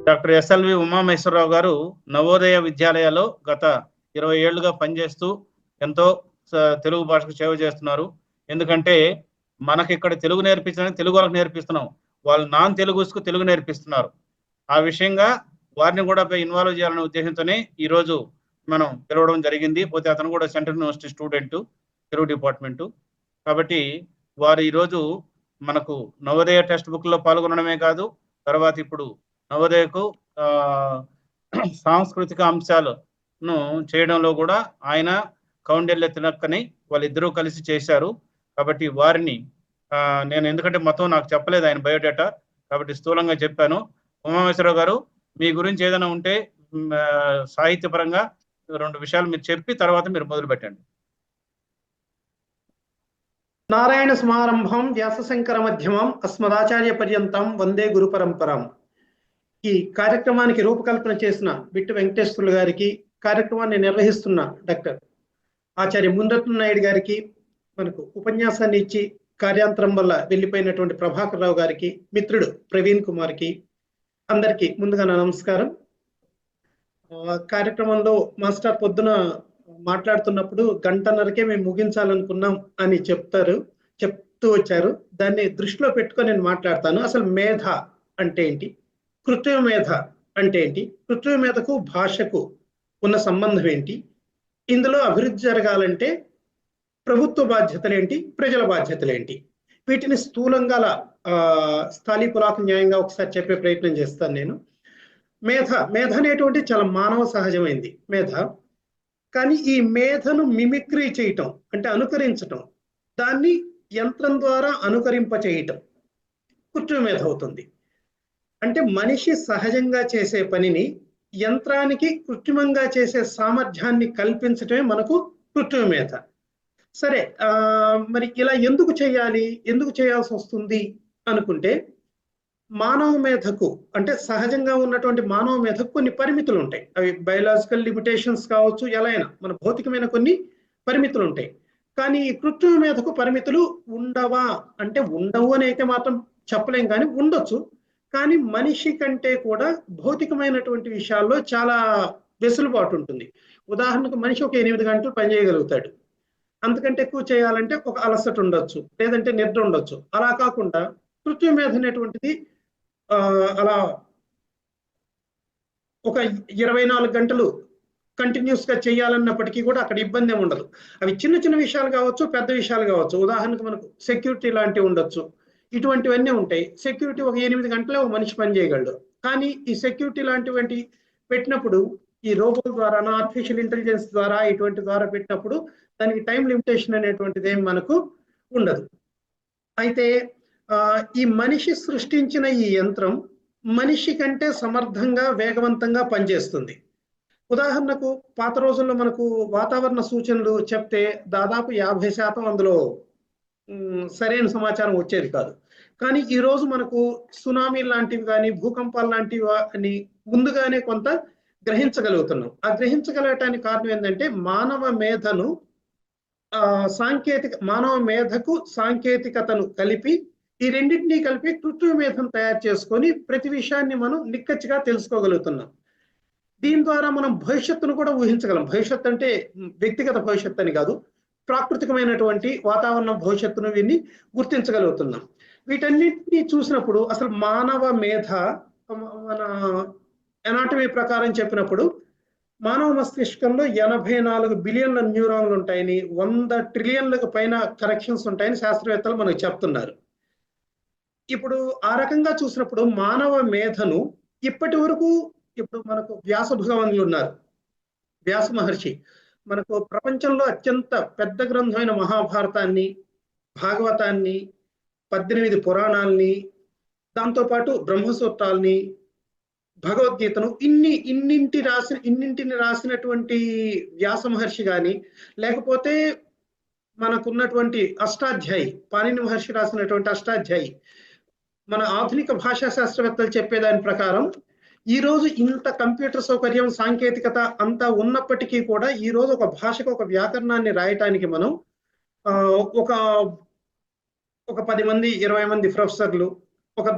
Doctor SLV Umamaheswararao గారు నవోదయ విద్యాలయాల్లో గత 20 ఏళ్లుగా పనిచేస్తూ ఎంతో తెలుగు భాషకు సేవ చేస్తున్నారు. ఎందుకంటే మనకి ఇక్కడ తెలుగు నేర్పించడానికి తెలుగు వాళ్ళకి నేర్పిస్తున్నాం, వాళ్ళు నాన్ తెలుగుస్కు తెలుగు నేర్పిస్తున్నారు. ఆ విషయంగా వారిని కూడా ఇన్వాల్వ్ చేయాలనే ఉద్దేశంతోనే ఈరోజు మనం పిలవడం జరిగింది. పోతే అతను కూడా central university student, Telugu department. కాబట్టి వారు ఈరోజు మనకు నవోదయ టెక్స్ట్ బుక్లో పాల్గొనడమే కాదు, తర్వాత ఇప్పుడు నవోదయకు సాంస్కృతిక అంశాలను చేయడంలో కూడా ఆయన కౌండిల్య తిలక్కని వాళ్ళిద్దరూ కలిసి చేశారు. కాబట్టి వారిని నేను ఎందుకంటే మొత్తం నాకు చెప్పలేదు ఆయన బయోడేటా, కాబట్టి స్థూలంగా చెప్పాను. ఉమామహేశ్వరరావు గారు, మీ గురించి ఏదైనా ఉంటే సాహిత్యపరంగా 2 విషయాలు మీరు చెప్పి తర్వాత మీరు మొదలు పెట్టండి. నారాయణ సమారంభం వ్యాసశంకర మధ్యమం అస్మదాచార్య పర్యంతం వందే గురు పరంపరం. ఈ కార్యక్రమానికి రూపకల్పన చేసిన బిట్టు వెంకటేశ్వర్లు గారికి, కార్యక్రమాన్ని నిర్వహిస్తున్న డాక్టర్ ఆచార్య మునిరత్న నాయుడు గారికి, మనకు ఉపన్యాసాన్ని ఇచ్చి కార్యాంతరం వల్ల వెళ్ళిపోయినటువంటి ప్రభాకర్ రావు గారికి, మిత్రుడు ప్రవీణ్ కుమార్కి, అందరికీ ముందుగా నా నమస్కారం. కార్యక్రమంలో మాస్టర్ పొద్దున మాట్లాడుతున్నప్పుడు 1.5 గంటలకే మేము ముగించాలనుకున్నాం అని చెప్తూ వచ్చారు. దాన్ని దృష్టిలో పెట్టుకొని నేను మాట్లాడతాను. అసలు మేధ అంటే ఏంటి, కృత్రిమ మేధ అంటే ఏంటి, కృత్రిమ మేధకు భాషకు ఉన్న సంబంధం ఏంటి, ఇందులో అభివృద్ధి జరగాలంటే ప్రభుత్వ బాధ్యతలు ఏంటి, ప్రజల బాధ్యతలు ఏంటి, వీటిని స్థూలంగా స్థాళీపులాకు న్యాయంగా ఒకసారి చెప్పే ప్రయత్నం చేస్తాను నేను. మేధ అనేటువంటి చాలా మానవ సహజమైంది మేధ. కానీ ఈ మేధను మిమిక్రీ చేయటం అంటే అనుకరించటం, దాన్ని యంత్రం ద్వారా అనుకరింప చేయటం కృత్రిమ మేధ అవుతుంది. అంటే మనిషి సహజంగా చేసే పనిని యంత్రానికి కృత్రిమంగా చేసే సామర్థ్యాన్ని కల్పించటమే మనకు కృత్రిమ మేధ. సరే, మరి ఇలా ఎందుకు చేయాల్సి వస్తుంది అనుకుంటే, మానవ మేధకు అంటే సహజంగా ఉన్నటువంటి మానవ మేధకు కొన్ని పరిమితులు ఉంటాయి. అవి బయలాజికల్ లిమిటేషన్స్ కావచ్చు, ఎలా అయినా మన భౌతికమైన కొన్ని పరిమితులు ఉంటాయి. కానీ ఈ కృత్రిమ మేధకు పరిమితులు ఉండవా అంటే ఉండవు అని అయితే మాత్రం చెప్పలేం, కానీ ఉండొచ్చు. కానీ మనిషి కంటే కూడా భౌతికమైనటువంటి విషయాల్లో చాలా వెసులుబాటు ఉంటుంది. ఉదాహరణకు మనిషి ఒక 8 గంటలు పనిచేయగలుగుతాడు. అంతకంటే ఎక్కువ చేయాలంటే ఒక అలసట ఉండొచ్చు, లేదంటే నిద్ర ఉండొచ్చు. అలా కాకుండా కృత్రిమ మేధ అనేటువంటిది అలా ఒక 24 గంటలు కంటిన్యూస్ గా చేయాలన్నప్పటికీ కూడా అక్కడ ఇబ్బంది ఏమి ఉండదు. అవి చిన్న చిన్న విషయాలు కావచ్చు, పెద్ద విషయాలు కావచ్చు. ఉదాహరణకు మనకు సెక్యూరిటీ లాంటివి ఉండొచ్చు, ఇటువంటివన్నీ ఉంటాయి. సెక్యూరిటీ ఒక 8 గంటలే ఒక మనిషి పని చేయగలడు. కానీ ఈ సెక్యూరిటీ లాంటివంటి పెట్టినప్పుడు ఈ రోబోల ద్వారా, ఆర్టిఫిషియల్ ఇంటెలిజెన్స్ ద్వారా, ఇటువంటి ద్వారా పెట్టినప్పుడు దానికి టైం లిమిటేషన్ అనేటువంటిది ఏం మనకు ఉండదు. అయితే ఈ మనిషి సృష్టించిన ఈ యంత్రం మనిషి కంటే సమర్థంగా, వేగవంతంగా పనిచేస్తుంది. ఉదాహరణకు పాత రోజుల్లో మనకు వాతావరణ సూచనలు చెప్తే దాదాపు 50% అందులో సరైన సమాచారం వచ్చేది కాదు. కానీ ఈరోజు మనకు సునామీ లాంటివి కానీ, భూకంపాలు లాంటివి అని ముందుగానే కొంత గ్రహించగలుగుతున్నాం. ఆ గ్రహించగలగటానికి కారణం ఏంటంటే మానవ మేధకు సాంకేతికతను కలిపి, ఈ రెండింటినీ కలిపి కృత్రిమ మేధను తయారు చేసుకొని ప్రతి విషయాన్ని మనం నిక్కచ్చిగా తెలుసుకోగలుగుతున్నాం. దీని ద్వారా మనం భవిష్యత్తును కూడా ఊహించగలం. భవిష్యత్తు అంటే వ్యక్తిగత భవిష్యత్తు అని కాదు, ప్రాకృతికమైనటువంటి వాతావరణ భవిష్యత్తును వీటిని గుర్తించగలుగుతున్నాం. వీటన్నిటిని చూసినప్పుడు అసలు మానవ మేధ, మన ఎనాటమీ ప్రకారం చెప్పినప్పుడు మానవ మస్తిష్కంలో 84 బిలియన్ల న్యూరాన్లు ఉంటాయని, 100 ట్రిలియన్లకు పైన కనెక్షన్స్ ఉంటాయని శాస్త్రవేత్తలు మనకు చెప్తున్నారు. ఇప్పుడు ఆ రకంగా చూసినప్పుడు మానవ మేధను ఇప్పటి వరకు, ఇప్పుడు మనకు వ్యాస భగవానులు ఉన్నారు, వ్యాస మహర్షి మనకు ప్రపంచంలో అత్యంత పెద్ద గ్రంథమైన మహాభారతాన్ని, భాగవతాన్ని, 18 పురాణాలని, దాంతోపాటు బ్రహ్మసూత్రాల్ని, భగవద్గీతను ఇన్నింటిని రాసినటువంటి వ్యాస మహర్షి కానీ, లేకపోతే మనకున్నటువంటి అష్టాధ్యాయి, పాణిని మహర్షి రాసినటువంటి అష్టాధ్యాయి, మన ఆధునిక భాషా శాస్త్రవేత్తలు చెప్పేదాని ప్రకారం ఈ రోజు ఇంత కంప్యూటర్ సౌకర్యం, సాంకేతికత అంతా ఉన్నప్పటికీ కూడా ఈ రోజు ఒక భాషకు ఒక వ్యాకరణాన్ని రాయటానికి మనం ఒక 10 మంది 20 మంది ప్రొఫెసర్లు,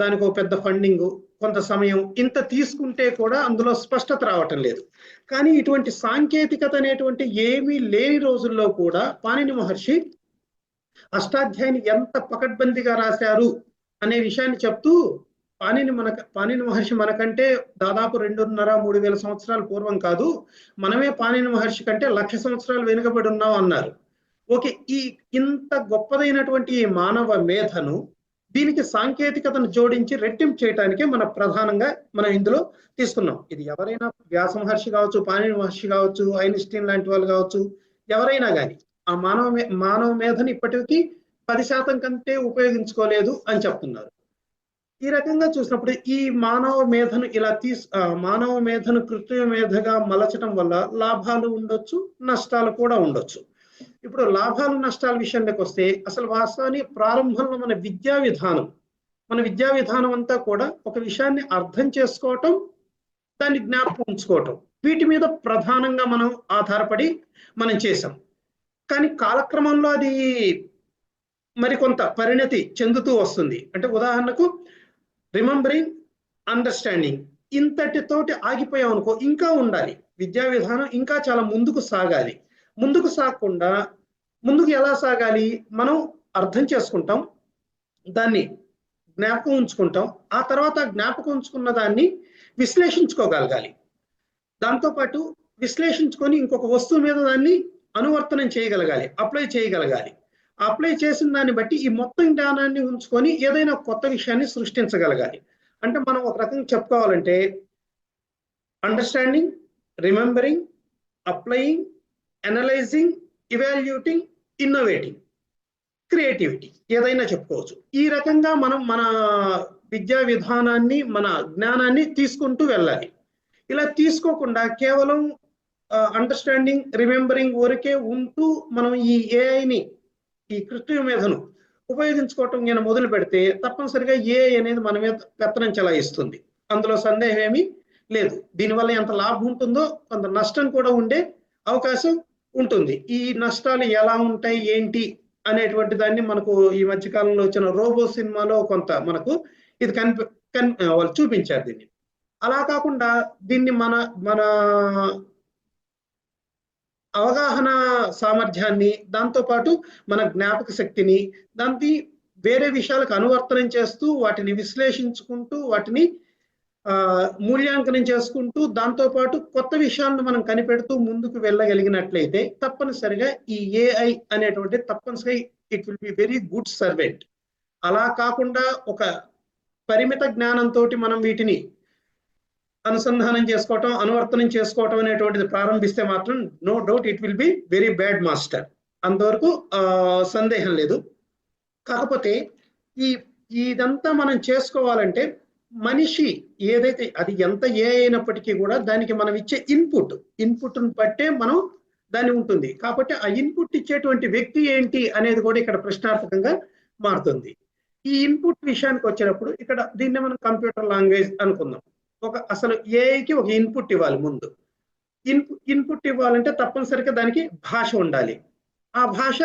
దానికి ఒక పెద్ద ఫండింగ్, కొంత సమయం ఇంత తీసుకుంటే కూడా అందులో స్పష్టత రావటం లేదు. కానీ ఇటువంటి సాంకేతికత అనేటువంటి ఏమీ లేని రోజుల్లో కూడా పాణిని మహర్షి అష్టాధ్యాయిని ఎంత పకడ్బందీగా రాశారు అనే విషయాన్ని చెప్తూ పాణిని మహర్షి మనకంటే దాదాపు 2,500-3,000 సంవత్సరాల పూర్వం కాదు, మనమే పాణిని మహర్షి కంటే 1,00,000 సంవత్సరాలు వెనుకబడి ఉన్నాం అన్నారు. ఓకే, ఇంత గొప్పదైనటువంటి ఈ మానవ మేధను దీనికి సాంకేతికతను జోడించి రెట్టింపు చేయడానికే ప్రధానంగా మనం ఇందులో తీసుకున్నాం. ఇది ఎవరైనా వ్యాస మహర్షి కావచ్చు, పాణిని మహర్షి కావచ్చు, ఐన్స్టీన్ లాంటి వాళ్ళు కావచ్చు, ఎవరైనా కానీ ఆ మానవ మేధను ఇప్పటికీ 10% కంటే ఉపయోగించుకోలేదు అని చెప్తున్నారు. ఈ రకంగా చూసినప్పుడు ఈ మానవ మేధను కృత్రిమ మేధగా మలచడం వల్ల లాభాలు ఉండొచ్చు, నష్టాలు కూడా ఉండొచ్చు. ఇప్పుడు లాభాలు నష్టాల విషయంలోకి వస్తే అసలు వాస్తవానికి ప్రారంభంలో మన విద్యా విధానం అంతా కూడా ఒక విషయాన్ని అర్థం చేసుకోవటం, దాన్ని జ్ఞాపకం ఉంచుకోవటం, వీటి మీద ప్రధానంగా మనం ఆధారపడి మనం చేసాం. కానీ కాలక్రమంలో అది మరికొంత పరిణతి చెందుతూ వస్తుంది. అంటే ఉదాహరణకు రిమెంబరింగ్, అండర్స్టాండింగ్ ఇంతటితోటి ఆగిపోయాం అనుకో, ఇంకా ఉండాలి. విద్యా విధానం ఇంకా చాలా ముందుకు సాగాలి. ముందుకు సాగకుండా ముందుకు ఎలా సాగాలి? మనం అర్థం చేసుకుంటాం, దాన్ని జ్ఞాపకం ఉంచుకుంటాం, ఆ తర్వాత జ్ఞాపకం ఉంచుకున్న దాన్ని విశ్లేషించుకోగలగాలి. దాంతోపాటు విశ్లేషించుకొని ఇంకొక వస్తువు మీద దాన్ని అనువర్తనం చేయగలగాలి, అప్లై చేయగలగాలి. అప్లై చేసిన దాన్ని బట్టి ఈ మొత్తం జ్ఞానాన్ని ఉంచుకొని ఏదైనా కొత్త విషయాన్ని సృష్టించగలగాలి. అంటే మనం ఒక రకంగా చెప్పుకోవాలంటే understanding, remembering, applying, analysing, evaluating, innovating, creativity ఏదైనా చెప్పుకోవచ్చు. ఈ రకంగా మనం మన విద్యా విధానాన్ని, మన జ్ఞానాన్ని తీసుకుంటూ వెళ్ళాలి. ఇలా తీసుకోకుండా కేవలం అండర్స్టాండింగ్, రిమెంబరింగ్ వరకే ఉంటూ మనం ఈ ఏఐని, ఈ కృత్రిమ మేధను ఉపయోగించుకోవటం నేను మొదలు పెడితే తప్పనిసరిగా ఏఐ అనేది మన మీద పెత్తనం చెలాయిస్తుంది. అందులో సందేహం ఏమీ లేదు. దీనివల్ల ఎంత లాభం ఉంటుందో కొంత నష్టం కూడా ఉండే అవకాశం ఉంటుంది. ఈ నష్టాలు ఎలా ఉంటాయి ఏంటి అనేటువంటి దాన్ని మనకు ఈ మధ్యకాలంలో వచ్చిన రోబో సినిమాలో కొంత మనకు ఇది వాళ్ళు చూపించారు దీన్ని. అలా కాకుండా దీన్ని మన అవగాహన సామర్థ్యాన్ని, దాంతోపాటు మన జ్ఞాపక శక్తిని, దాన్ని వేరే విషయాలకు అనువర్తనం చేస్తూ, వాటిని విశ్లేషించుకుంటూ, వాటిని మూల్యాంకనం చేసుకుంటూ, దాంతోపాటు కొత్త విషయాలను మనం కనిపెడుతూ ముందుకు వెళ్ళగలిగినట్లయితే తప్పనిసరిగా ఈ ఏఐ అనేటువంటి తప్పనిసరిగా it will be very good servant. అలా కాకుండా ఒక పరిమిత జ్ఞానంతో మనం వీటిని అనుసంధానం చేసుకోవటం, అనువర్తనం చేసుకోవటం అనేటువంటిది ప్రారంభిస్తే మాత్రం no doubt it will be very bad master. అంతవరకు సందేహం లేదు. కాకపోతే ఇదంతా మనం చేసుకోవాలంటే మనిషి ఏదైతే అది ఎంత ఏ అయినప్పటికీ కూడా దానికి మనం ఇచ్చే ఇన్పుట్ను బట్టే మనం దాన్ని ఉంటుంది. కాబట్టి ఆ ఇన్పుట్ ఇచ్చేటువంటి వ్యక్తి ఏంటి అనేది కూడా ఇక్కడ ప్రశ్నార్థకంగా మారుతుంది. ఈ ఇన్పుట్ విషయానికి వచ్చినప్పుడు ఇక్కడ దీన్ని మనం కంప్యూటర్ లాంగ్వేజ్ అనుకుందాం. అసలు ఏఐకి ఒక ఇన్పుట్ ఇవ్వాలి. ముందు ఇన్పుట్ ఇవ్వాలంటే తప్పనిసరిగా దానికి భాష ఉండాలి. ఆ భాష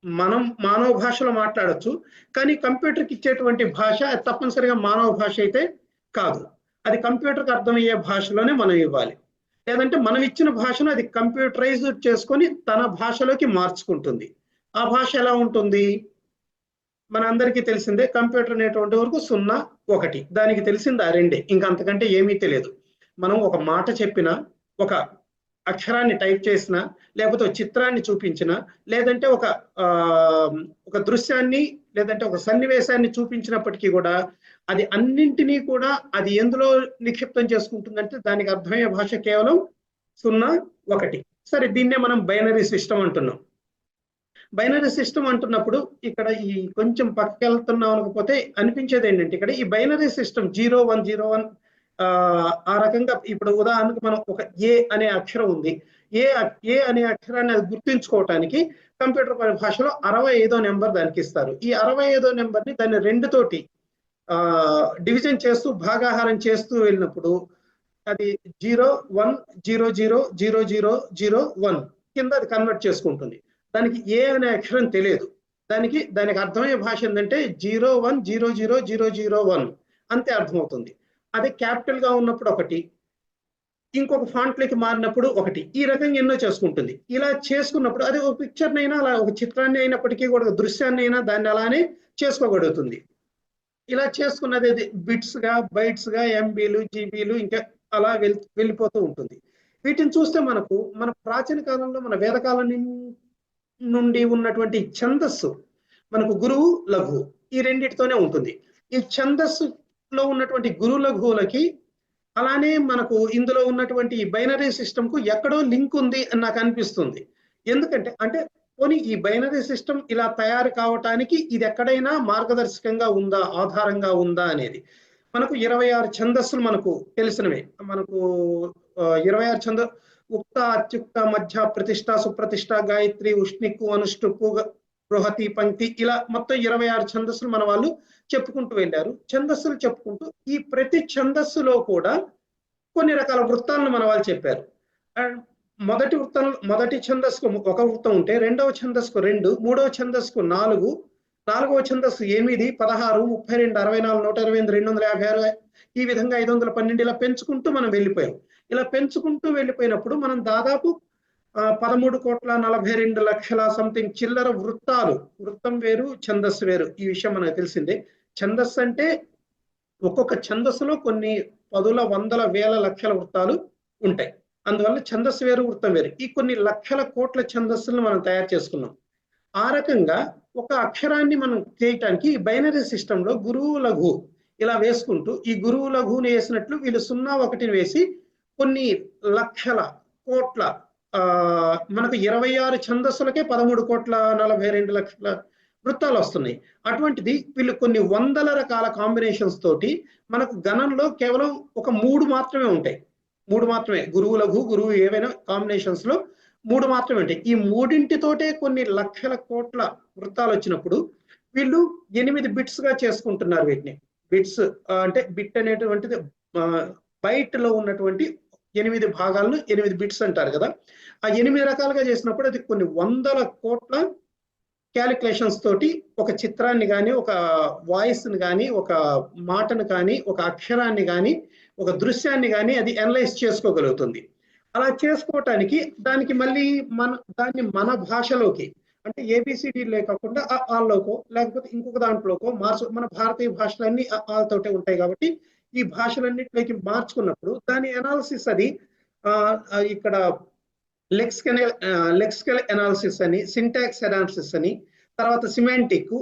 మనం మానవ భాషలో మాట్లాడచ్చు, కానీ కంప్యూటర్కి ఇచ్చేటువంటి భాష తప్పనిసరిగా మానవ భాష అయితే కాదు. అది కంప్యూటర్కి అర్థమయ్యే భాషలోనే మనం ఇవ్వాలి. లేదంటే మనం ఇచ్చిన భాషను అది కంప్యూటరైజ్ చేసుకొని తన భాషలోకి మార్చుకుంటుంది. ఆ భాష ఎలా ఉంటుంది? మనందరికీ తెలిసిందే, కంప్యూటర్ అనేటువంటి వరకు 0, 1 దానికి తెలిసింది ఆ రెండే, ఇంకా అంతకంటే ఏమీ తెలియదు. మనం ఒక మాట చెప్పినా, ఒక అక్షరాన్ని టైప్ చేసినా, లేకపోతే ఒక చిత్రాన్ని చూపించినా, లేదంటే ఒక దృశ్యాన్ని లేదంటే ఒక సన్నివేశాన్ని చూపించినప్పటికీ కూడా అది అన్నింటినీ కూడా అది ఎందులో నిక్షిప్తం చేసుకుంటుందంటే దానికి అర్థమయ్యే భాష కేవలం 0, 1. సరే, దీన్నే మనం బైనరీ సిస్టమ్ అంటున్నాం. బైనరీ సిస్టమ్ అంటున్నప్పుడు ఇక్కడ ఈ కొంచెం పక్కకి వెళ్తున్నాం అనకపోతే అనిపించేది ఏంటంటే ఇక్కడ ఈ బైనరీ సిస్టమ్ 0, 1, 0, 1 ఆ రకంగా ఇప్పుడు ఉదాహరణకు మనం ఒక ఏ అనే అక్షరం ఉంది. ఏ అనే అక్షరాన్ని అది గుర్తించుకోవటానికి కంప్యూటర్ పరిభాషలో 65వ నెంబర్ దానికి ఇస్తారు. ఈ 65వ నెంబర్ని దాన్ని 2 తోటి డివిజన్ చేస్తూ భాగాహారం చేస్తూ వెళ్ళినప్పుడు అది 0, 1, 0, 0, 0, 0, 0, 1 కింద అది కన్వర్ట్ చేసుకుంటుంది. దానికి ఏ అనే అక్షరం తెలియదు. దానికి అర్థమయ్యే భాష ఏంటంటే 0, 1, 0, 0, 0, 0, 1 అంతే అర్థమవుతుంది. అదే క్యాపిటల్ గా ఉన్నప్పుడు ఒకటి, ఇంకొక ఫాంట్ లోకి మారినప్పుడు ఒకటి, ఈ రకంగా ఎన్నో చేసుకుంటుంది. ఇలా చేసుకున్నప్పుడు అది ఒక పిక్చర్ నైనా అలా ఒక చిత్రాన్ని అయినప్పటికీ కూడా దృశ్యాన్ని అయినా దాన్ని అలానే చేసుకోగలుగుతుంది. ఇలా చేసుకున్నది బిట్స్ గా, బైట్స్ గా, ఎంబీలు, జీబీలు ఇంకా అలా వెళ్ళిపోతూ ఉంటుంది. వీటిని చూస్తే మనకు మన ప్రాచీన కాలంలో మన వేదకాలం నుండి ఉన్నటువంటి ఛందస్సు మనకు గురువు లఘువు ఈ రెండిటితోనే ఉంటుంది. ఈ ఛందస్సులో ఉన్నటువంటి గురు లఘువులకి అలానే మనకు ఇందులో ఉన్నటువంటి బైనరీ సిస్టమ్ కు ఎక్కడో లింక్ ఉంది అని నాకు అనిపిస్తుంది. ఎందుకంటే అంటే పోనీ ఈ బైనరీ సిస్టమ్ ఇలా తయారు కావటానికి ఇది ఎక్కడైనా మార్గదర్శకంగా ఉందా, ఆధారంగా ఉందా అనేది. మనకు 26 ఛందస్సులు మనకు తెలిసినవే. మనకు 26 ఛంద ఉక్త, అత్యుక్త, మధ్య, ప్రతిష్ట, సుప్రతిష్ట, గాయత్రి, ఉష్ణిక్కు, అనుష్టుప్పు, బృహతి, పంక్తి ఇలా మొత్తం 26 ఛందస్సులు మన వాళ్ళు చెప్పుకుంటూ వెళ్ళారు. ఛందస్సులు చెప్పుకుంటూ ఈ ప్రతి ఛందస్సులో కూడా కొన్ని రకాల వృత్తాలను మన వాళ్ళు చెప్పారు. అండ్ మొదటి ఛందస్సుకు ఒక వృత్తం ఉంటే, రెండవ ఛందస్సుకు 2, మూడవ ఛందస్సుకు 4, నాలుగవ ఛందస్సు 8, 16, 32, 64, 128, 256 ఈ విధంగా 512 ఇలా పెంచుకుంటూ మనం వెళ్ళిపోయాం. ఇలా పెంచుకుంటూ వెళ్ళిపోయినప్పుడు మనం దాదాపు 13,42,00,000 సంథింగ్ చిల్లర వృత్తాలు, వృత్తం వేరు ఛందస్సు వేరు, ఈ విషయం మనకు తెలిసిందే. ఛందస్సు అంటే ఒక్కొక్క ఛందస్సులో కొన్ని పదుల, వందల, వేల, లక్షల వృత్తాలు ఉంటాయి. అందువల్ల ఛందస్సు వేరు, వృత్తం వేరు. ఈ కొన్ని లక్షల కోట్ల ఛందస్సులను మనం తయారు చేసుకున్నాం. ఆ రకంగా ఒక అక్షరాన్ని మనం చేయటానికి బైనరీ సిస్టంలో గురువు లఘు ఇలా వేసుకుంటూ ఈ గురువు లఘువుని వేసినట్లు వీళ్ళు 0, 1 వేసి కొన్ని లక్షల కోట్ల మనకు 26 ఛందస్సులకే 13,42,00,000 వృత్తాలు వస్తున్నాయి. అటువంటిది వీళ్ళు కొన్ని వందల రకాల కాంబినేషన్స్ తోటి మనకు గణంలో కేవలం ఒక 3 మాత్రమే ఉంటాయి. 3 మాత్రమే గురువు లఘు, గురువు ఏవైనా కాంబినేషన్స్ లో 3 మాత్రమే ఉంటాయి. ఈ 3తోటే కొన్ని లక్షల కోట్ల వృత్తాలు వచ్చినప్పుడు వీళ్ళు 8 బిట్స్ గా చేసుకుంటున్నారు వీటిని. బిట్స్ అంటే బిట్ అనేటువంటిది బైట్ లో ఉన్నటువంటి 8 భాగాలను 8 బిట్స్ అంటారు కదా. ఆ 8 రకాలుగా చేసినప్పుడు అది కొన్ని వందల కోట్ల క్యాలిక్యులేషన్స్ తోటి ఒక చిత్రాన్ని కానీ, ఒక వాయిస్ని కానీ, ఒక మాటను కానీ, ఒక అక్షరాన్ని కానీ, ఒక దృశ్యాన్ని కానీ అది అనలైజ్ చేసుకోగలుగుతుంది. అలా చేసుకోవటానికి దానికి మళ్ళీ దాన్ని మన భాషలోకి అంటే ఏబిసిడి లేకుండా ఆల్లోకో లేకపోతే ఇంకొక దాంట్లోకో మన భారతీయ భాషలన్నీ ఆల్తోటే ఉంటాయి కాబట్టి ఈ భాషలన్నిటిలోకి మార్చుకున్నప్పుడు దాని అనాలిసిస్ అది ఇక్కడ లెక్సికల్ అనాలిసిస్ అని, సింటాక్స్ అనాలిసిస్ అని, తర్వాత semantic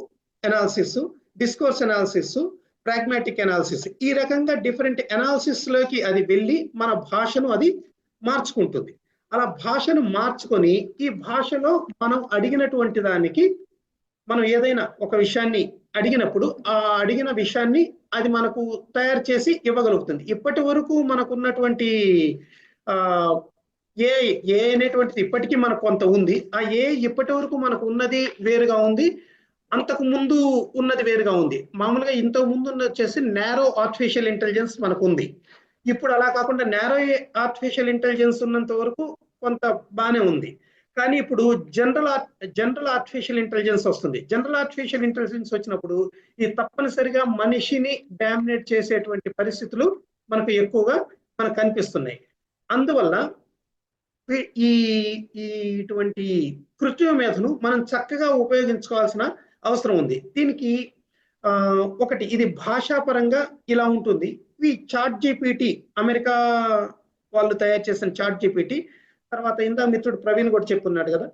analysis, discourse analysis, pragmatic analysis ఈ రకంగా డిఫరెంట్ అనాలిసిస్ లోకి అది వెళ్ళి మన భాషను అది మార్చుకుంటుంది. అలా భాషను మార్చుకొని ఈ భాషలో మనం అడిగినటువంటి దానికి మనం ఏదైనా ఒక విషయాన్ని అడిగినప్పుడు ఆ అడిగిన విషయాన్ని అది మనకు తయారు చేసి ఇవ్వగలుగుతుంది. ఇప్పటి వరకు మనకున్నటువంటి ఏ అనేటువంటిది ఇప్పటికీ మనకు కొంత ఉంది. ఆ ఇప్పటి వరకు మనకు ఉన్నది వేరుగా ఉంది, అంతకు ముందు ఉన్నది వేరుగా ఉంది. మామూలుగా ఇంతకు ముందు వచ్చేసి నారో ఆర్టిఫిషియల్ ఇంటెలిజెన్స్ మనకు ఉంది. ఇప్పుడు అలా కాకుండా నారో ఆర్టిఫిషియల్ ఇంటెలిజెన్స్ ఉన్నంత వరకు కొంత బాగానే ఉంది. కానీ ఇప్పుడు జనరల్ ఆర్టిఫిషియల్ ఇంటెలిజెన్స్ వస్తుంది. జనరల్ ఆర్టిఫిషియల్ ఇంటెలిజెన్స్ వచ్చినప్పుడు ఇది తప్పనిసరిగా మనిషిని డామినేట్ చేసేటువంటి పరిస్థితులు మనకు ఎక్కువగా మనకు కనిపిస్తున్నాయి. అందువల్ల ఇటువంటి కృత్రిమ మేధను మనం చక్కగా ఉపయోగించుకోవాల్సిన అవసరం ఉంది. దీనికి ఒకటి ఇది భాషాపరంగా ఇలా ఉంటుంది. ఈ చాట్ జీపీటీ అమెరికా వాళ్ళు తయారు చేసిన చాట్ జీపీటీ, తర్వాత ఇందా మిత్రుడు ప్రవీణ్ కూడా చెప్పున్నాడు కదా,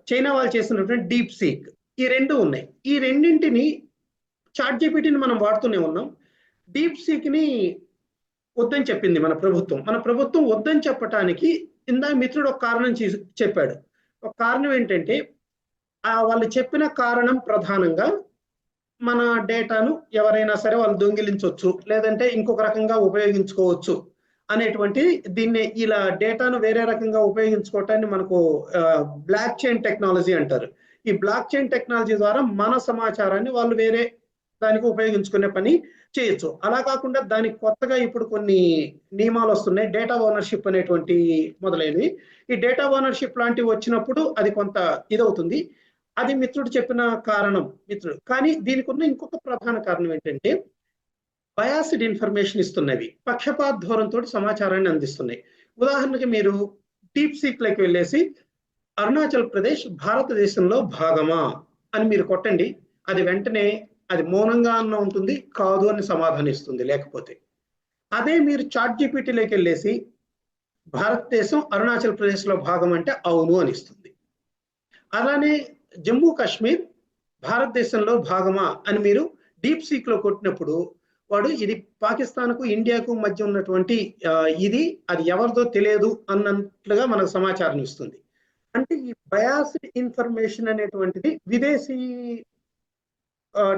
చైనా వాళ్ళు చేసినటువంటి డీప్ సీక్, ఈ 2 ఉన్నాయి. ఈ రెండింటిని చాట్ జీపీటీని మనం వాడుతూనే ఉన్నాం. డీప్ సీక్ ని వద్దని చెప్పింది మన ప్రభుత్వం వద్దని చెప్పటానికి ఇందా మిత్రుడు ఒక కారణం చెప్పాడు. ఒక కారణం ఏంటంటే వాళ్ళు చెప్పిన కారణం ప్రధానంగా మన డేటాను ఎవరైనా సరే వాళ్ళు దొంగిలించవచ్చు, లేదంటే ఇంకొక రకంగా ఉపయోగించుకోవచ్చు అనేటువంటి దీన్ని ఇలా డేటాను వేరే రకంగా ఉపయోగించుకోవటాన్ని మనకు బ్లాక్ చైన్ టెక్నాలజీ అంటారు. ఈ బ్లాక్ చైన్ టెక్నాలజీ ద్వారా మన సమాచారాన్ని వాళ్ళు వేరే దానికి ఉపయోగించుకునే పని చేయొచ్చు. అలా కాకుండా దానికి కొత్తగా ఇప్పుడు కొన్ని నియమాలు వస్తున్నాయి, డేటా ఓనర్షిప్ అనేటువంటి మొదలైనవి. ఈ డేటా ఓనర్షిప్ లాంటివి వచ్చినప్పుడు అది కొంత ఇదవుతుంది. అది మిత్రుడు చెప్పిన కారణం కానీ దీనికి ఉన్న ఇంకొక ప్రధాన కారణం ఏంటంటే బయాసిడ్ ఇన్ఫర్మేషన్ ఇస్తున్నవి, పక్షపాత ధోరణితో సమాచారాన్ని అందిస్తున్నాయి. ఉదాహరణకి మీరు డీప్ సీక్ లోకి వెళ్ళేసి అరుణాచల్ ప్రదేశ్ భారతదేశంలో భాగమా అని మీరు కొట్టండి, అది వెంటనే అది మౌనంగా అన్న ఉంటుంది, కాదు అని సమాధానం ఇస్తుంది. లేకపోతే అదే మీరు చాట్ జీపీటీలోకి వెళ్ళేసి భారతదేశం అరుణాచల్ ప్రదేశ్ లో భాగం అంటే అవును అని ఇస్తుంది. అలానే జమ్మూ కాశ్మీర్ భారతదేశంలో భాగమా అని మీరు డీప్ సీక్ లో కొట్టినప్పుడు వాడు ఇది పాకిస్తాన్కు ఇండియాకు మధ్య ఉన్నటువంటి ఇది అది ఎవరిదో తెలియదు అన్నట్లుగా మనకు సమాచారం ఇస్తుంది. అంటే ఈ బయాస్డ్ ఇన్ఫర్మేషన్ అనేటువంటిది విదేశీ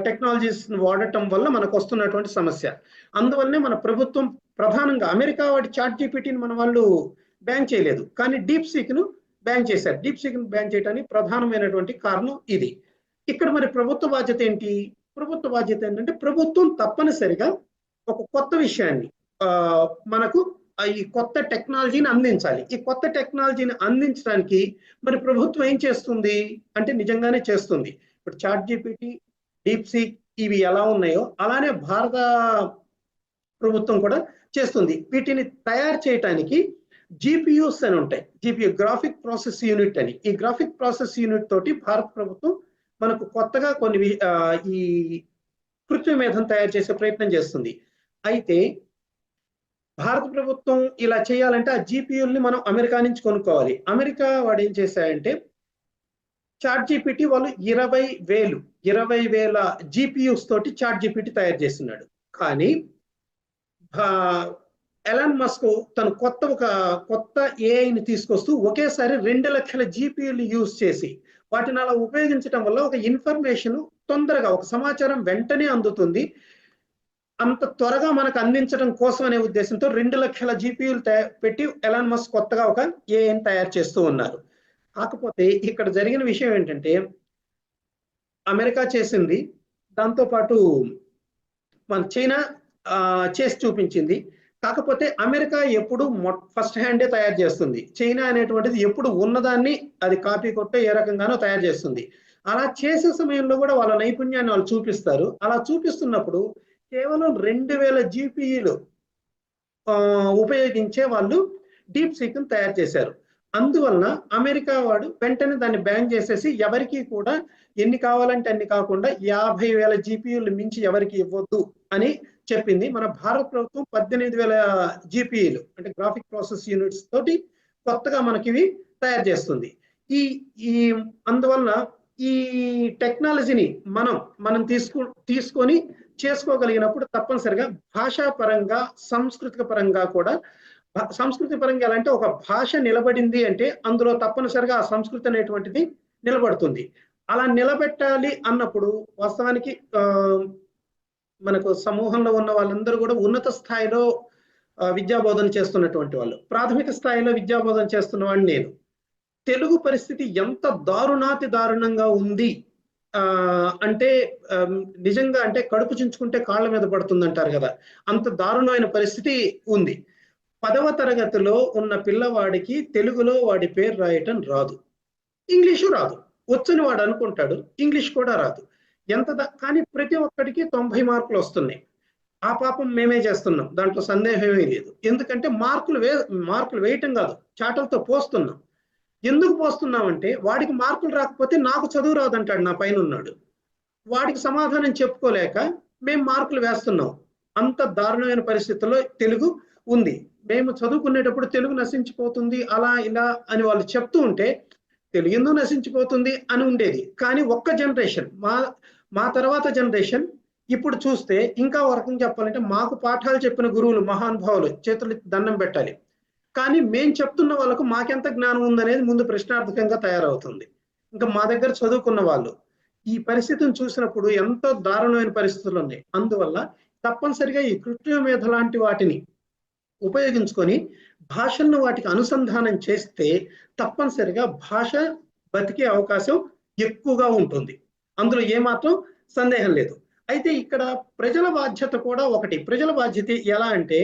టెక్నాలజీస్ వాడటం వల్ల మనకు వస్తున్నటువంటి సమస్య. అందువల్లనే మన ప్రభుత్వం ప్రధానంగా అమెరికా వాడి చాట్ జీపీటీని మన వాళ్ళు బ్యాన్ చేయలేదు, కానీ డీప్ సీక్ ను బ్యాన్ చేశారు. డీప్ సీక్ ను బ్యాన్ చేయడానికి ప్రధానమైనటువంటి కారణం ఇది. ఇక్కడ మరి ప్రభుత్వ బాధ్యత ఏంటి? ప్రభుత్వ బాధ్యత ఏంటంటే ప్రభుత్వం తప్పనిసరిగా ఒక కొత్త విషయాన్ని మనకు ఈ కొత్త టెక్నాలజీని అందించాలి. ఈ కొత్త టెక్నాలజీని అందించడానికి మరి ప్రభుత్వం ఏం చేస్తుంది అంటే నిజంగానే చేస్తుంది. ఇప్పుడు చాట్ జీపీటీ, డీప్ సీక్ ఇవి ఎలా ఉన్నాయో అలానే భారత ప్రభుత్వం కూడా చేస్తుంది. వీటిని తయారు చేయడానికి జిపియూస్ అని ఉంటాయి, జిపియు గ్రాఫిక్ ప్రాసెస్ యూనిట్ అని. ఈ గ్రాఫిక్ ప్రాసెస్ యూనిట్ తోటి భారత ప్రభుత్వం మనకు కొత్తగా కొన్ని ఈ కృత్రిమ మేధం తయారు చేసే ప్రయత్నం చేస్తుంది. అయితే భారత ప్రభుత్వం ఇలా చేయాలంటే ఆ జిపియుల్ని మనం అమెరికా నుంచి కొనుక్కోవాలి. అమెరికా వాడు ఏం చేశాయంటే చాట్ జీపీటీ వాళ్ళు 20,000 జిపియూస్ తోటి చాట్ జీపీటీ తయారు చేస్తున్నాడు. కానీ ఎలాన్ మస్క్ తను కొత్త ఏఐని తీసుకొస్తూ ఒకేసారి 2 లక్షల జిపియూలు యూజ్ చేసి వాటిని అలా ఉపయోగించడం వల్ల ఒక ఇన్ఫర్మేషన్ తొందరగా ఒక సమాచారం వెంటనే అందుతుంది. అంత త్వరగా మనకు అందించడం కోసం అనే ఉద్దేశంతో 2 లక్షల జిపియూలు పెట్టి ఎలాన్ మస్క్ కొత్తగా ఒక ఏఐని తయారు చేస్తూ ఉన్నారు. కాకపోతే ఇక్కడ జరిగిన విషయం ఏంటంటే అమెరికా చేసింది, దాంతోపాటు మన చైనా చేసి చూపించింది. కాకపోతే అమెరికా ఎప్పుడు ఫస్ట్ హ్యాండే తయారు చేస్తుంది, చైనా అనేటువంటిది ఎప్పుడు ఉన్నదాన్ని అది కాపీ కొట్టే ఏ రకంగానో తయారు చేస్తుంది. అలా చేసే సమయంలో కూడా వాళ్ళ నైపుణ్యాన్ని వాళ్ళు చూపిస్తారు. అలా చూపిస్తున్నప్పుడు కేవలం 2,000 జిపిఈలు ఉపయోగించే వాళ్ళు డీప్ సీక్ ను తయారు చేశారు. అందువలన అమెరికా వాడు వెంటనే దాన్ని బ్యాన్ చేసేసి ఎవరికి కూడా ఎన్ని కావాలంటే అన్ని కాకుండా 50,000 జిపియూలు మించి ఎవరికి ఇవ్వద్దు అని చెప్పింది. మన భారత ప్రభుత్వం 18,000 జిపిఈలు అంటే గ్రాఫిక్ ప్రాసెస్ యూనిట్స్ తోటి కొత్తగా మనకి ఇవి తయారు చేస్తుంది. ఈ అందువలన ఈ టెక్నాలజీని మనం తీసుకొని చేసుకోగలిగినప్పుడు తప్పనిసరిగా భాషా పరంగా సాంస్కృతిక పరంగా కూడా, సంస్కృతి పరంగా ఎలా అంటే ఒక భాష నిలబడింది అంటే అందులో తప్పనిసరిగా ఆ సంస్కృతి అనేటువంటిది నిలబడుతుంది. అలా నిలబెట్టాలి అన్నప్పుడు వాస్తవానికి మనకు సమూహంలో ఉన్న వాళ్ళందరూ కూడా ఉన్నత స్థాయిలో విద్యాబోధన చేస్తున్నటువంటి వాళ్ళు, ప్రాథమిక స్థాయిలో విద్యాబోధన చేస్తున్న వాడిని నేను. తెలుగు పరిస్థితి ఎంత దారుణంగా ఉంది అంటే నిజంగా అంటే కడుపు చించుకుంటే కాళ్ళ మీద పడుతుంది అంటారు కదా, అంత దారుణమైన పరిస్థితి ఉంది. 10వ తరగతిలో ఉన్న పిల్లవాడికి తెలుగులో వాడి పేరు రాయటం రాదు, ఇంగ్లీషు రాదు, వచ్చని వాడు అనుకుంటాడు ఇంగ్లీష్ కూడా రాదు. కానీ ప్రతి ఒక్కడికి 90 మార్కులు వస్తున్నాయి. ఆ పాపం మేమే చేస్తున్నాం, దాంట్లో సందేహమే లేదు. ఎందుకంటే మార్కులు వేయటం కాదు, చాటలతో పోస్తున్నాం. ఎందుకు పోస్తున్నామంటే వాడికి మార్కులు రాకపోతే నాకు చదువు రాదంటాడు నా పైన ఉన్నాడు, వాడికి సమాధానం చెప్పుకోలేక మేము మార్కులు వేస్తున్నాం. అంత దారుణమైన పరిస్థితుల్లో తెలుగు ఉంది. మేము చదువుకునేటప్పుడు తెలుగు నశించిపోతుంది అలా ఇలా అని వాళ్ళు చెప్తూ ఉంటే తెలుగు ఎందుకు నశించిపోతుంది అని ఉండేది. కానీ ఒక్క జనరేషన్ మా తర్వాత జనరేషన్ ఇప్పుడు చూస్తే ఇంకా ఒక రకంగా చెప్పాలంటే మాకు పాఠాలు చెప్పిన గురువులు మహానుభావులు చేతులు దండం పెట్టాలి. కానీ మేం చెప్తున్న వాళ్ళకు మాకెంత జ్ఞానం ఉందనేది ముందు ప్రశ్నార్థకంగా తయారవుతుంది. ఇంకా మా దగ్గర చదువుకున్న వాళ్ళు ఈ పరిస్థితిని చూసినప్పుడు ఎంతో దారుణమైన పరిస్థితులు ఉన్నాయి. అందువల్ల తప్పనిసరిగా ఈ కృత్రిమ మేధ లాంటి వాటిని ఉపయోగించుకొని భాషలను వాటికి అనుసంధానం చేస్తే తప్పనిసరిగా భాష బతికే అవకాశం ఎక్కువగా ఉంటుంది, అందులో ఏమాత్రం సందేహం లేదు. అయితే ఇక్కడ ప్రజల బాధ్యత కూడా ఒకటి. ప్రజల బాధ్యత ఎలా అంటే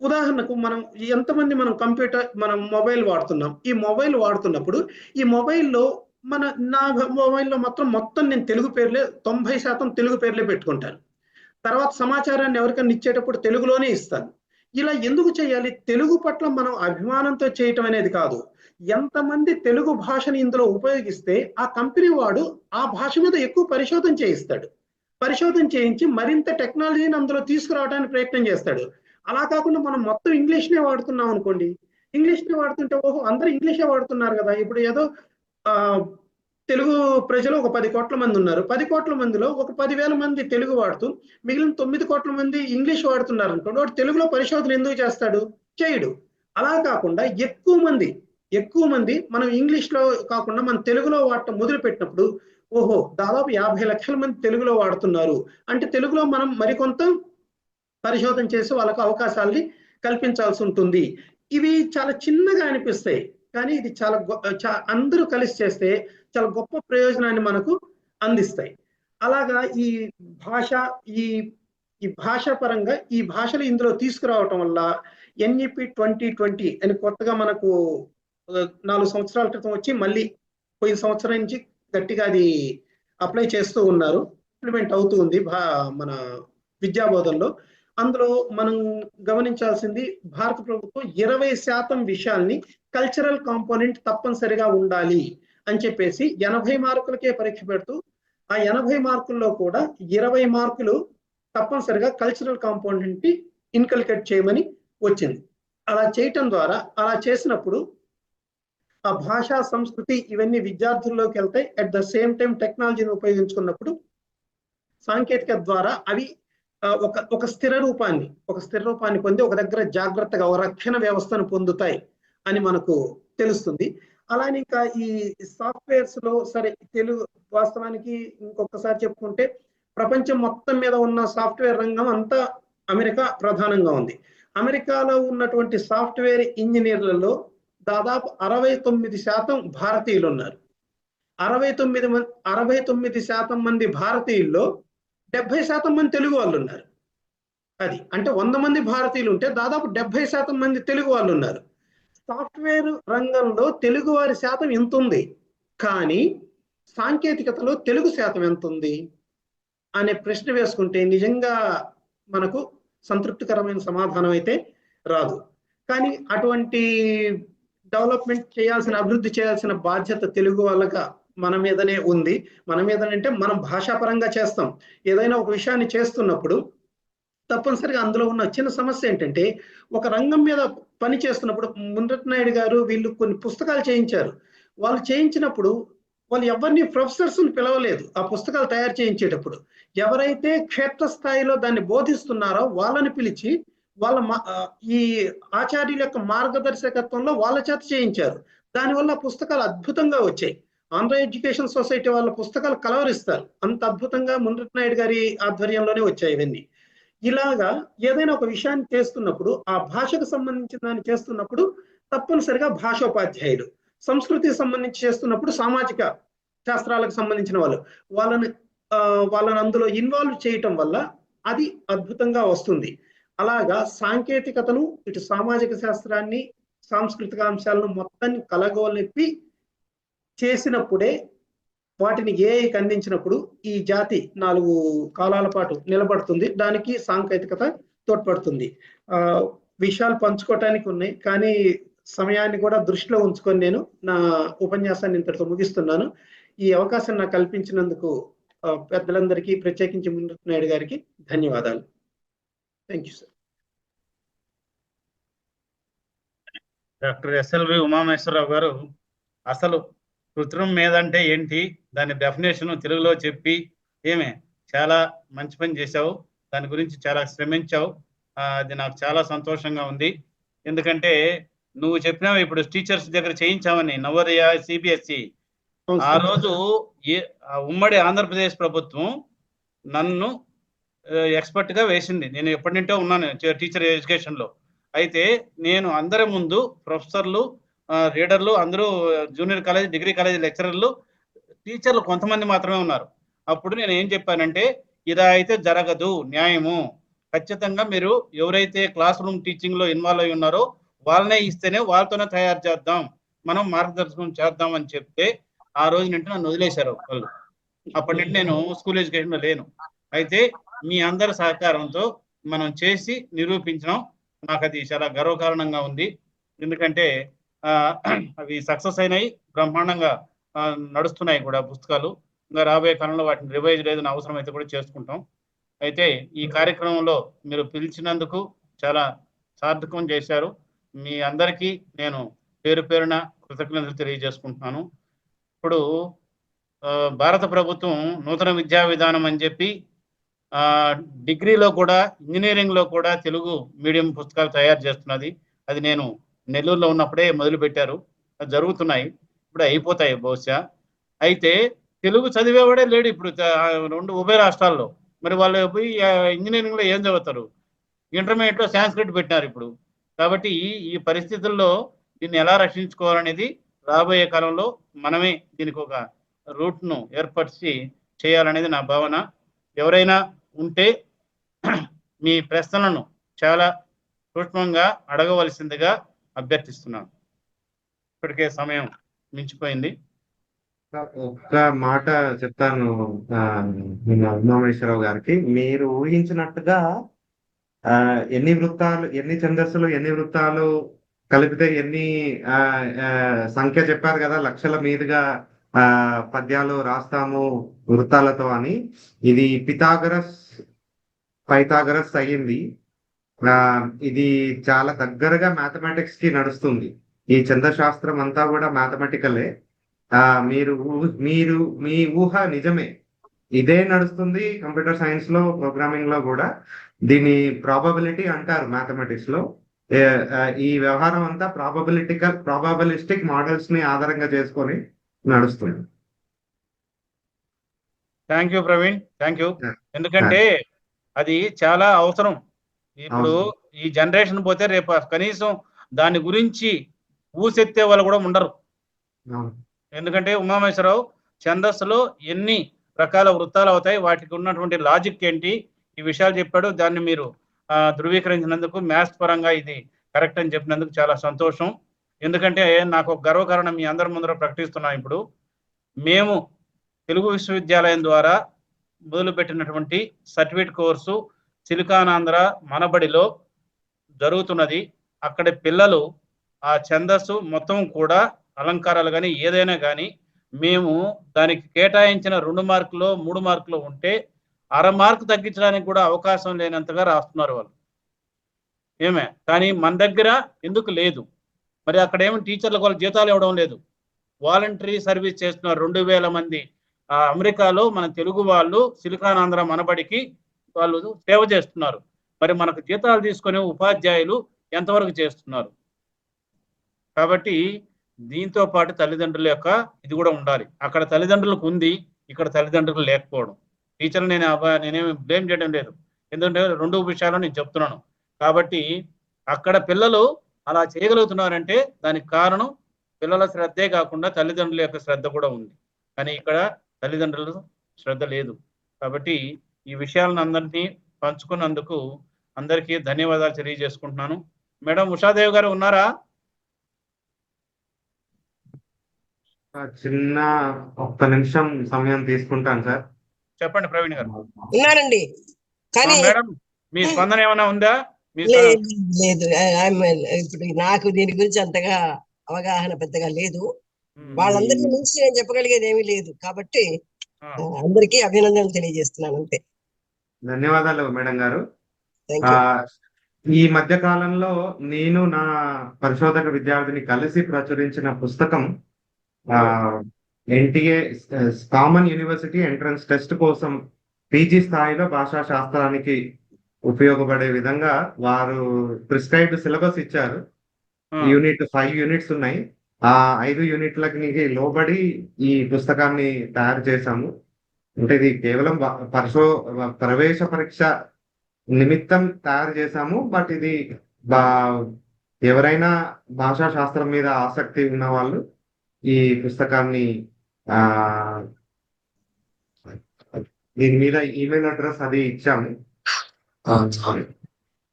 ఉదాహరణకు ఎంతమంది మనం మొబైల్ వాడుతున్నాం. ఈ మొబైల్ వాడుతున్నప్పుడు ఈ మొబైల్లో నా మొబైల్లో మొత్తం నేను తెలుగు పేర్లే 90% తెలుగు పేర్లే పెట్టుకుంటాను. తర్వాత సమాచారాన్ని ఎవరికైనా ఇచ్చేటప్పుడు తెలుగులోనే ఇస్తాను. ఇలా ఎందుకు చేయాలి? తెలుగు పట్ల మనం అభిమానంతో చేయటం అనేది కాదు. ఎంతమంది తెలుగు భాషని ఇందులో ఉపయోగిస్తే ఆ కంపెనీ వాడు ఆ భాష మీద ఎక్కువ పరిశోధన చేయిస్తాడు. పరిశోధన చేయించి మరింత టెక్నాలజీని అందులో తీసుకురావడానికి ప్రయత్నం చేస్తాడు. అలా కాకుండా మనం మొత్తం ఇంగ్లీష్నే వాడుతున్నాం అనుకోండి, ఇంగ్లీష్నే వాడుతుంటే ఓహో అందరూ ఇంగ్లీషే వాడుతున్నారు కదా, ఇప్పుడు ఏదో ఆ తెలుగు ప్రజలు ఒక 10 కోట్ల మంది ఉన్నారు. 10 కోట్ల మందిలో ఒక 10,000 మంది తెలుగు వాడుతూ మిగిలిన 9 కోట్ల మంది ఇంగ్లీష్ వాడుతున్నారు అనుకోండి, వాడు తెలుగులో పరిశోధన ఎందుకు చేస్తాడు? చేయడు. అలా కాకుండా ఎక్కువ మంది మనం ఇంగ్లీష్ లో కాకుండా మన తెలుగులో వాడటం మొదలు పెట్టినప్పుడు ఓహో దాదాపు 50 లక్షల మంది తెలుగులో వాడుతున్నారు అంటే తెలుగులో మనం మరికొంత పరిశోధన చేసి వాళ్ళకు అవకాశాలని కల్పించాల్సి ఉంటుంది. ఇవి చాలా చిన్నగా అనిపిస్తాయి, కానీ ఇది అందరూ కలిసి చేస్తే చాలా గొప్ప ప్రయోజనాన్ని మనకు అందిస్తాయి. అలాగా ఈ భాష ఈ ఈ భాష పరంగా ఈ భాషలు ఇందులో తీసుకురావటం వల్ల ఎన్ఈపి 2020 అని కొత్తగా మనకు 4 సంవత్సరాల క్రితం వచ్చి మళ్ళీ పోయిన సంవత్సరం నుంచి గట్టిగా అది అప్లై చేస్తూ ఉన్నారు, ఇంప్లిమెంట్ అవుతూ ఉంది మన విద్యాబోధనలో. అందులో మనం గమనించాల్సింది భారత ప్రభుత్వం 20% విషయాల్ని కల్చరల్ కాంపోనెంట్ తప్పనిసరిగా ఉండాలి అని చెప్పేసి 80 మార్కులకే పరీక్ష పెడుతూ ఆ 80 మార్కుల్లో కూడా 20 మార్కులు తప్పనిసరిగా కల్చరల్ కాంపోనెంట్ ని ఇన్కల్కేట్ చేయమని వచ్చింది. అలా చేయటం ద్వారా అలా చేసినప్పుడు ఆ భాషా సంస్కృతి ఇవన్నీ విద్యార్థుల్లోకి వెళ్తాయి. అట్ ద సేమ్ టైం టెక్నాలజీని ఉపయోగించుకున్నప్పుడు సాంకేతిక ద్వారా అవి ఒక స్థిర రూపాన్ని పొంది ఒక దగ్గర జాగ్రత్తగా ఒక రక్షణ వ్యవస్థను పొందుతాయి అని మనకు తెలుస్తుంది. అలానే ఇంకా ఈ సాఫ్ట్వేర్స్ లో సరే తెలుగు వాస్తవానికి ఇంకొకసారి చెప్పుకుంటే ప్రపంచం మొత్తం మీద ఉన్న సాఫ్ట్వేర్ రంగం అంతా అమెరికా ప్రధానంగా ఉంది. అమెరికాలో ఉన్నటువంటి సాఫ్ట్వేర్ ఇంజనీర్లలో దాదాపు 69% భారతీయులు ఉన్నారు. 69% మంది భారతీయుల్లో 70% మంది తెలుగు వాళ్ళు ఉన్నారు. అది అంటే 100 మంది భారతీయులు ఉంటే దాదాపు 70% మంది తెలుగు వాళ్ళు ఉన్నారు. సాఫ్ట్వేర్ రంగంలో తెలుగు వారి శాతం ఎంత ఉంది, కానీ సాంకేతికతలో తెలుగు శాతం ఎంత ఉంది అనే ప్రశ్న వేసుకుంటే నిజంగా మనకు సంతృప్తికరమైన సమాధానం అయితే రాదు. కానీ అటువంటి డెవలప్మెంట్ అభివృద్ధి చేయాల్సిన బాధ్యత తెలుగు వాళ్ళగా మన మీదనే ఉంది. మన మీదనంటే మనం భాషాపరంగా చేస్తాం. ఏదైనా ఒక విషయాన్ని చేస్తున్నప్పుడు తప్పనిసరిగా అందులో ఉన్న చిన్న సమస్య ఏంటంటే ఒక రంగం మీద పని చేస్తున్నప్పుడు మునరత్న నాయుడు గారు వీళ్ళు కొన్ని పుస్తకాలు చేయించారు. వాళ్ళు చేయించినప్పుడు వాళ్ళు ఎవరిని ప్రొఫెసర్స్ పిలవలేదు. ఆ పుస్తకాలు తయారు చేయించేటప్పుడు ఎవరైతే క్షేత్రస్థాయిలో దాన్ని బోధిస్తున్నారో వాళ్ళని పిలిచి వాళ్ళ ఈ ఆచార్యుల యొక్క మార్గదర్శకత్వంలో వాళ్ళ చేత చేయించారు. దానివల్ల పుస్తకాలు అద్భుతంగా వచ్చాయి. ఆంధ్ర ఎడ్యుకేషన్ సొసైటీ వాళ్ళ పుస్తకాలు కలవరిస్తారు. అంత అద్భుతంగా మునరత్న నాయుడు గారి ఆధ్వర్యంలోనే వచ్చాయి ఇవన్నీ. ఇలాగా ఏదైనా ఒక విషయాన్ని చేస్తున్నప్పుడు ఆ భాషకు సంబంధించిన దాన్ని చేస్తున్నప్పుడు తప్పనిసరిగా భాషోపాధ్యాయులు, సంస్కృతికి సంబంధించి చేస్తున్నప్పుడు సామాజిక శాస్త్రాలకు సంబంధించిన వాళ్ళని అందులో ఇన్వాల్వ్ చేయటం వల్ల అది అద్భుతంగా వస్తుంది. అలాగా సాంకేతికతను ఇటు సామాజిక శాస్త్రాన్ని సాంస్కృతిక అంశాలను మొత్తాన్ని కలగోలెప్పి చేసినప్పుడే వాటిని ఏఐకి అందించినప్పుడు ఈ జాతి 4 కాలాల పాటు నిలబడుతుంది. దానికి సాంకేతికత తోడ్పడుతుంది. విషయాలు పంచుకోవటానికి ఉన్నాయి, కానీ సమయాన్ని కూడా దృష్టిలో ఉంచుకొని నేను నా ఉపన్యాసాన్ని ఇంతటితో ముగిస్తున్నాను. ఈ అవకాశం నాకు కల్పించినందుకు పెద్దలందరికీ ప్రత్యేకించి మునరత్న నాయుడు గారికి ధన్యవాదాలు. Thank you sir. Doctor SLV Umameswara Rao గారు అసలు కృత్రిమ మేధ అంటే ఏంటి, దాని డెఫినేషన్ తెలుగులో చెప్పి చాలా మంచి పని చేశావు. దాని గురించి చాలా శ్రమించావు. అది నాకు చాలా సంతోషంగా ఉంది. ఎందుకంటే నువ్వు చెప్పినావు ఇప్పుడు టీచర్స్ దగ్గర చేయించామని నవోదయ సిబిఎస్ఈ. ఆ రోజు ఉమ్మడి ఆంధ్రప్రదేశ్ ప్రభుత్వం నన్ను ఎక్స్పర్ట్ గా వేసింది. నేను ఎప్పటి నుంటో ఉన్నాను టీచర్ ఎడ్యుకేషన్ లో. అయితే నేను అందరి ముందు ప్రొఫెసర్లు, రీడర్లు అందరూ జూనియర్ కాలేజ్, డిగ్రీ కాలేజ్ లెక్చరర్లు, టీచర్లు కొంతమంది మాత్రమే ఉన్నారు. అప్పుడు నేను ఏం చెప్పానంటే ఇలా అయితే జరగదు, న్యాయము ఖచ్చితంగా మీరు ఎవరైతే క్లాస్ రూమ్ టీచింగ్ లో ఇన్వాల్వ్ అయి ఉన్నారో వాళ్ళనే ఇస్తేనే వాళ్ళతోనే తయారు చేద్దాం, మనం మార్గదర్శకం చేద్దాం అని చెప్తే ఆ రోజు నుండి నన్ను వదిలేశారు వాళ్ళు. అప్పటి నుండి నేను స్కూల్ ఎడ్యుకేషన్ లో లేను. అయితే మీ అందరి సహకారంతో మనం చేసి నిరూపించడం నాకు అది చాలా గర్వకారణంగా ఉంది. ఎందుకంటే అవి సక్సెస్ అయినాయి, బ్రహ్మాండంగా నడుస్తున్నాయి కూడా పుస్తకాలు. ఇంకా రాబోయే కాలంలో వాటిని రివైజ్ లేదని అవసరం అయితే కూడా చేసుకుంటాం. అయితే ఈ కార్యక్రమంలో మీరు పిలిచినందుకు చాలా సార్థకం చేశారు. మీ అందరికీ నేను పేరు పేరున కృతజ్ఞతలు తెలియజేసుకుంటున్నాను. ఇప్పుడు భారత ప్రభుత్వం నూతన విద్యా విధానం అని చెప్పి డిగ్రీలో కూడా, ఇంజనీరింగ్లో కూడా తెలుగు మీడియం పుస్తకాలు తయారు చేస్తున్నది. అది నేను నెల్లూరులో ఉన్నప్పుడే మొదలుపెట్టారు, జరుగుతున్నాయి, ఇప్పుడు అయిపోతాయి బహుశా. అయితే తెలుగు చదివేవాడే లేడు ఇప్పుడు రెండు ఉభయ రాష్ట్రాల్లో. మరి వాళ్ళు పోయి ఇంజనీరింగ్లో ఏం చదువుతారు? ఇంటర్మీడియట్లో సాంస్క్రిట్ పెట్టినారు ఇప్పుడు. కాబట్టి ఈ పరిస్థితుల్లో దీన్ని ఎలా రక్షించుకోవాలనేది రాబోయే కాలంలో మనమే దీనికి ఒక రూట్ను ఏర్పరిచి చేయాలనేది నా భావన. ఎవరైనా ఉంటే మీ ప్రశ్నలను చాలా సూక్ష్మంగా అడగవలసిందిగా అభ్యర్థిస్తున్నాను. ఇప్పటికే సమయం మించిపోయింది. ఒక్క మాట చెప్తాను ఉమామేశ్వరరావు గారికి. మీరు ఊహించినట్టుగా ఎన్ని వృత్తాలు, ఎన్ని ఛందస్సులు, ఎన్ని వృత్తాలు కలిపితే ఎన్ని సంఖ్య చెప్పారు కదా, లక్షల మీదుగా పద్యాలు రాస్తాము వృత్తాలతో అని. ఇది పైథాగరస్ అయ్యింది. ఇది చాలా దగ్గరగా మ్యాథమెటిక్స్ కి నడుస్తుంది. ఈ ఛందశాస్త్రం అంతా కూడా మ్యాథమెటికలే. మీరు మీ ఊహ నిజమే, ఇదే నడుస్తుంది కంప్యూటర్ సైన్స్ లో, ప్రోగ్రామింగ్ లో కూడా. దీని ప్రాబబిలిటీ అంటారు మ్యాథమెటిక్స్ లో. ఈ వ్యవహారం అంతా ప్రాబబిలిస్టిక్ మోడల్స్ ని ఆధారంగా చేసుకొని నడుస్తుంది. Thank you Praveen, thank you. ఎందుకంటే అది చాలా అవసరం. ఇప్పుడు ఈ జనరేషన్ పోతే రేపు కనీసం దాని గురించి ఊసెత్తే వాళ్ళు కూడా ఉండరు. ఎందుకంటే ఉమామేశ్వరరావు ఛందస్సులో ఎన్ని రకాల వృత్తాలు అవుతాయి, వాటికి ఉన్నటువంటి లాజిక్ ఏంటి, ఈ విషయాలు చెప్పాడు. దాన్ని మీరు ధృవీకరించినందుకు, మ్యాథ్స్ పరంగా ఇది కరెక్ట్ అని చెప్పినందుకు చాలా సంతోషం. ఎందుకంటే నాకు ఒక గర్వకారణం మీ అందరి ముందర ప్రకటిస్తున్నాం. ఇప్పుడు మేము తెలుగు విశ్వవిద్యాలయం ద్వారా మొదలుపెట్టినటువంటి సర్టిఫికేట్ కోర్సు సిలికానాంధ్ర మనబడిలో జరుగుతున్నది. అక్కడి పిల్లలు ఆ ఛందస్సు మొత్తం కూడా అలంకారాలు కానీ ఏదైనా కానీ మేము దానికి కేటాయించిన 2 మార్కులు 3 మార్కులు ఉంటే 1/2 మార్కు తగ్గించడానికి కూడా అవకాశం లేనంతగా రాస్తున్నారు వాళ్ళు. ఏమే కానీ మన దగ్గర ఎందుకు లేదు? మరి అక్కడ ఏమో టీచర్లకు వాళ్ళు జీతాలు ఇవ్వడం లేదు, వాలంటరీ సర్వీస్ చేస్తున్నారు. 2000 మంది అమెరికాలో మన తెలుగు వాళ్ళు సిలికానాంధ్ర మనబడికి వాళ్ళు సేవ చేస్తున్నారు. మరి మనకు జీతాలు తీసుకునే ఉపాధ్యాయులు ఎంతవరకు చేస్తున్నారు? కాబట్టి దీంతో పాటు తల్లిదండ్రుల యొక్క ఇది కూడా ఉండాలి. అక్కడ తల్లిదండ్రులకు ఉంది, ఇక్కడ తల్లిదండ్రులు లేకపోవడం. టీచర్లు నేనేమి బ్లేమ్ చేయడం లేదు, ఎందుకంటే 2 విషయాలు నేను చెప్తున్నాను. కాబట్టి అక్కడ పిల్లలు అలా చేయగలుగుతున్నారంటే దానికి కారణం పిల్లల శ్రద్ధే కాకుండా తల్లిదండ్రుల యొక్క శ్రద్ధ కూడా ఉంది. కానీ ఇక్కడ తల్లిదండ్రులు శ్రద్ధ లేదు. కాబట్టి ఈ విషయాలను అందరినీ పంచుకున్నందుకు అందరికీ ధన్యవాదాలు తెలియజేసుకుంటున్నాను. మేడం ఉషాదేవి గారు ఉన్నారా? చిన్న ఒక్క నిమిషం సమయం తీసుకుంటాను సార్. చెప్పండి ప్రవీణ్ గారు. ఉన్నానండి, కానీ మేడం మీ స్పందన ఏమైనా ఉందా? లేదు, ఇప్పుడు నాకు దీని గురించి అంతగా అవగాహన పెద్దగా లేదు. వాళ్ళందరినీ మించి నేను చెప్పగలిగేది ఏమీ లేదు. కాబట్టి అందరికీ అభినందనలు తెలియజేస్తున్నాను, అంతే. ధన్యవాదాలు మేడం గారు. ఈ మధ్య కాలంలో నేను నా పరిశోధక విద్యార్థిని కలిసి ప్రచురించిన పుస్తకం NTA common university entrance test కోసం పీజీ స్థాయిలో భాషా శాస్త్రానికి ఉపయోగపడే విధంగా వారు ప్రిస్క్రైబ్డ్ సిలబస్ ఇచ్చారు. 5 యూనిట్స్ ఉన్నాయి. ఆ 5 యూనిట్లకి లోబడి ఈ పుస్తకాన్ని తయారు చేశాము. అంటే ఇది కేవలం ప్రవేశ పరీక్ష నిమిత్తం తయారు చేశాము. బట్ ఇది ఎవరైనా భాషా శాస్త్రం మీద ఆసక్తి ఉన్న వాళ్ళు ఈ పుస్తకాన్ని దీని మీద ఈమెయిల్ అడ్రస్ అది ఇచ్చాము.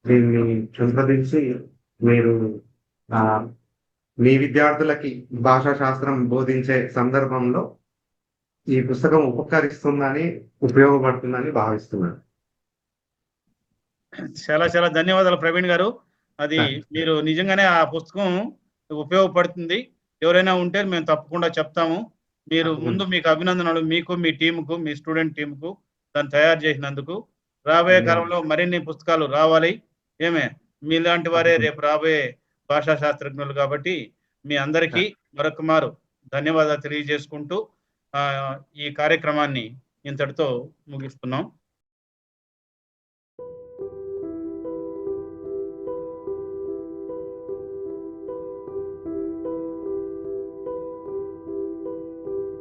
దీన్ని సంప్రదించి మీరు మీ విద్యార్థులకి భాషా శాస్త్రం బోధించే సందర్భంలో ఈ పుస్తకం ఉపకరిస్తుందని, ఉపయోగపడుతుందని భావిస్తున్నాను. చాలా చాలా ధన్యవాదాలు ప్రవీణ్ గారు. అది Thank you. మీరు నిజంగానే ఆ పుస్తకం ఉపయోగపడుతుంది. ఎవరైనా ఉంటే మేము తప్పకుండా చెప్తాము. మీరు తప్పకుండా. ముందు మీకు అభినందనలు, మీకు, మీ టీముకు, మీ స్టూడెంట్ టీముకు దాన్ని తయారు చేసినందుకు. రాబోయే ధన్యవాదాలు. కాలంలో మరిన్ని పుస్తకాలు రావాలి. ఏమే మీలాంటి వారే తప్పకుండా. రేపు రాబోయే భాషా శాస్త్రజ్ఞులు కాబట్టి మీ అందరికీ మరొక మారు ధన్యవాదాలు తెలియజేసుకుంటూ ఈ కార్యక్రమాన్ని ఇంతటితో ముగిస్తున్నాం.